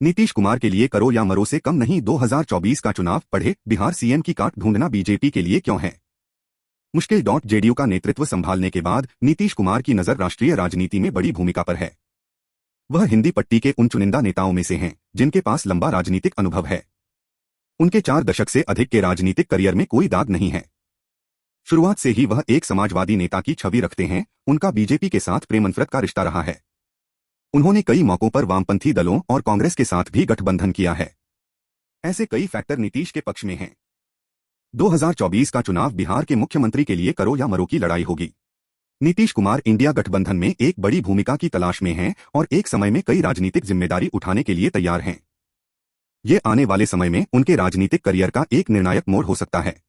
नीतीश कुमार के लिए करो या मरो से कम नहीं। 2024 का चुनाव पढ़े, बिहार सीएम की काट ढूंढना बीजेपी के लिए क्यों है मुश्किल। जेडीयू का नेतृत्व संभालने के बाद नीतीश कुमार की नजर राष्ट्रीय राजनीति में बड़ी भूमिका पर है। वह हिंदी पट्टी के उन चुनिंदा नेताओं में से हैं जिनके पास लंबा राजनीतिक अनुभव है। उनके 4 दशक से अधिक के राजनीतिक करियर में कोई दाग नहीं है। शुरुआत से ही वह एक समाजवादी नेता की छवि रखते हैं। उनका बीजेपी के साथ प्रेम नफरत का रिश्ता रहा है। उन्होंने कई मौकों पर वामपंथी दलों और कांग्रेस के साथ भी गठबंधन किया है। ऐसे कई फैक्टर नीतीश के पक्ष में हैं। 2024 का चुनाव बिहार के मुख्यमंत्री के लिए करो या मरो की लड़ाई होगी। नीतीश कुमार इंडिया गठबंधन में एक बड़ी भूमिका की तलाश में हैं और एक समय में कई राजनीतिक जिम्मेदारी उठाने के लिए तैयार हैं। ये आने वाले समय में उनके राजनीतिक करियर का एक निर्णायक मोड़ हो सकता है।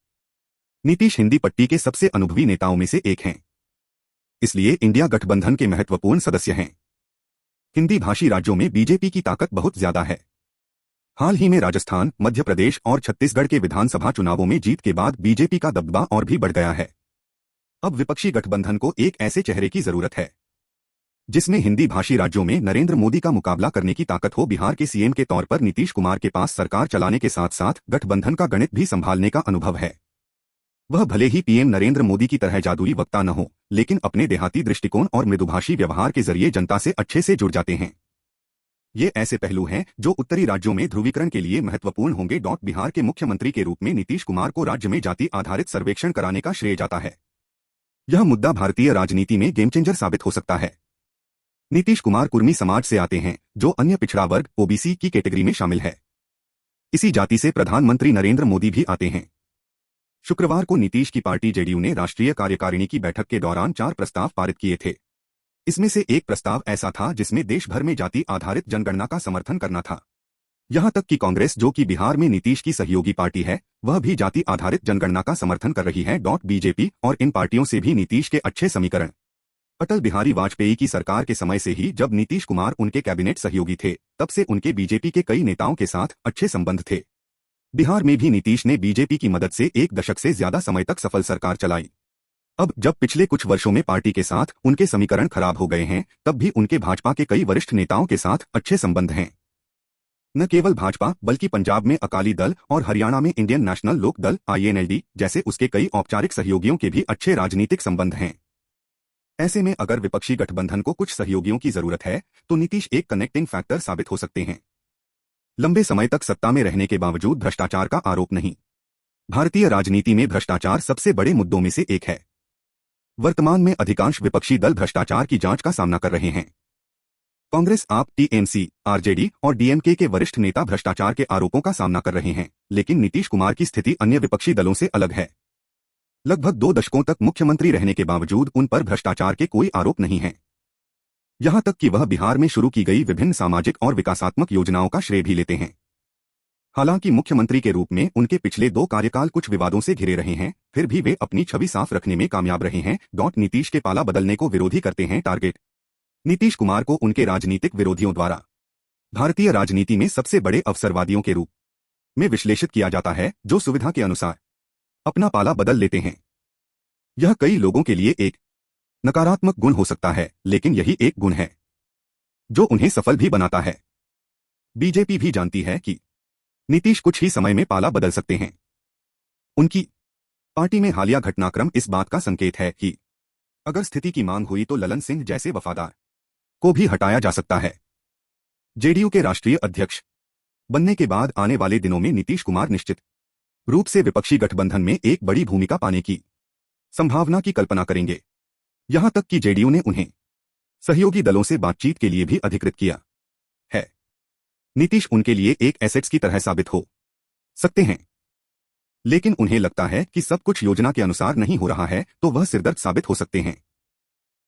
नीतीश हिंदी पट्टी के सबसे अनुभवी नेताओं में से एक हैं, इसलिए इंडिया गठबंधन के महत्वपूर्ण सदस्य हैं। हिंदी भाषी राज्यों में बीजेपी की ताकत बहुत ज्यादा है। हाल ही में राजस्थान, मध्य प्रदेश और छत्तीसगढ़ के विधानसभा चुनावों में जीत के बाद बीजेपी का दबदबा और भी बढ़ गया है। अब विपक्षी गठबंधन को एक ऐसे चेहरे की जरूरत है जिसमें हिंदी भाषी राज्यों में नरेंद्र मोदी का मुकाबला करने की ताकत हो। बिहार के सीएम के तौर पर नीतीश कुमार के पास सरकार चलाने के साथ साथ गठबंधन का गणित भी संभालने का अनुभव है। वह भले ही पीएम नरेंद्र मोदी की तरह जादुई वक्ता न हो, लेकिन अपने देहाती दृष्टिकोण और मृदुभाषी व्यवहार के जरिए जनता से अच्छे से जुड़ जाते हैं। ये ऐसे पहलू हैं जो उत्तरी राज्यों में ध्रुवीकरण के लिए महत्वपूर्ण होंगे। बिहार के मुख्यमंत्री के रूप में नीतीश कुमार को राज्य में जाति आधारित सर्वेक्षण कराने का श्रेय जाता है। यह मुद्दा भारतीय राजनीति में गेम चेंजर साबित हो सकता है। नीतीश कुमार कुर्मी समाज से आते हैं, जो अन्य पिछड़ा वर्ग ओबीसी की कैटेगरी में शामिल है। इसी जाति से प्रधानमंत्री नरेंद्र मोदी भी आते हैं। शुक्रवार को नीतीश की पार्टी जेडीयू ने राष्ट्रीय कार्यकारिणी की बैठक के दौरान 4 प्रस्ताव पारित किए थे। इसमें से एक प्रस्ताव ऐसा था जिसमें देश भर में जाति आधारित जनगणना का समर्थन करना था। यहां तक कि कांग्रेस, जो कि बिहार में नीतीश की सहयोगी पार्टी है, वह भी जाति आधारित जनगणना का समर्थन कर रही है। बीजेपी और इन पार्टियों से भी नीतीश के अच्छे समीकरण। अटल बिहारी वाजपेयी की सरकार के समय से ही, जब नीतीश कुमार उनके कैबिनेट सहयोगी थे, तब से उनके बीजेपी के कई नेताओं के साथ अच्छे संबंध थे। बिहार में भी नीतीश ने बीजेपी की मदद से 1 दशक से ज्यादा समय तक सफल सरकार चलाई। अब जब पिछले कुछ वर्षों में पार्टी के साथ उनके समीकरण खराब हो गए हैं, तब भी उनके भाजपा के कई वरिष्ठ नेताओं के साथ अच्छे संबंध हैं। न केवल भाजपा, बल्कि पंजाब में अकाली दल और हरियाणा में इंडियन नेशनल लोक दल (INLD) जैसे उसके कई औपचारिक सहयोगियों के भी अच्छे राजनीतिक संबंध हैं। ऐसे में अगर विपक्षी गठबंधन को कुछ सहयोगियों की जरूरत है, तो नीतीश एक कनेक्टिंग फैक्टर साबित हो सकते हैं। लंबे समय तक सत्ता में रहने के बावजूद भ्रष्टाचार का आरोप नहीं। भारतीय राजनीति में भ्रष्टाचार सबसे बड़े मुद्दों में से एक है। वर्तमान में अधिकांश विपक्षी दल भ्रष्टाचार की जांच का सामना कर रहे हैं। कांग्रेस, आप, टीएमसी, आरजेडी और डीएमके के वरिष्ठ नेता भ्रष्टाचार के आरोपों का सामना कर रहे हैं, लेकिन नीतीश कुमार की स्थिति अन्य विपक्षी दलों से अलग है। लगभग 2 दशकों तक मुख्यमंत्री रहने के बावजूद उन पर भ्रष्टाचार के कोई आरोप नहीं है। यहां तक कि वह बिहार में शुरू की गई विभिन्न सामाजिक और विकासात्मक योजनाओं का श्रेय भी लेते हैं। हालांकि मुख्यमंत्री के रूप में उनके पिछले 2 कार्यकाल कुछ विवादों से घिरे रहे हैं, फिर भी वे अपनी छवि साफ रखने में कामयाब रहे हैं। नीतीश के पाला बदलने को विरोधी करते हैं टारगेट। नीतीश कुमार को उनके राजनीतिक विरोधियों द्वारा भारतीय राजनीति में सबसे बड़े अवसरवादियों के रूप में विश्लेषित किया जाता है, जो सुविधा के अनुसार अपना पाला बदल लेते हैं। यह कई लोगों के लिए एक नकारात्मक गुण हो सकता है, लेकिन यही एक गुण है जो उन्हें सफल भी बनाता है। बीजेपी भी जानती है कि नीतीश कुछ ही समय में पाला बदल सकते हैं। उनकी पार्टी में हालिया घटनाक्रम इस बात का संकेत है कि अगर स्थिति की मांग हुई तो ललन सिंह जैसे वफादार को भी हटाया जा सकता है। जेडीयू के राष्ट्रीय अध्यक्ष बनने के बाद आने वाले दिनों में नीतीश कुमार निश्चित रूप से विपक्षी गठबंधन में एक बड़ी भूमिका पाने की संभावना की कल्पना करेंगे। यहां तक कि जेडीयू ने उन्हें सहयोगी दलों से बातचीत के लिए भी अधिकृत किया है। नीतीश उनके लिए एक एसेट्स की तरह साबित हो सकते हैं, लेकिन उन्हें लगता है कि सब कुछ योजना के अनुसार नहीं हो रहा है, तो वह सिरदर्द साबित हो सकते हैं।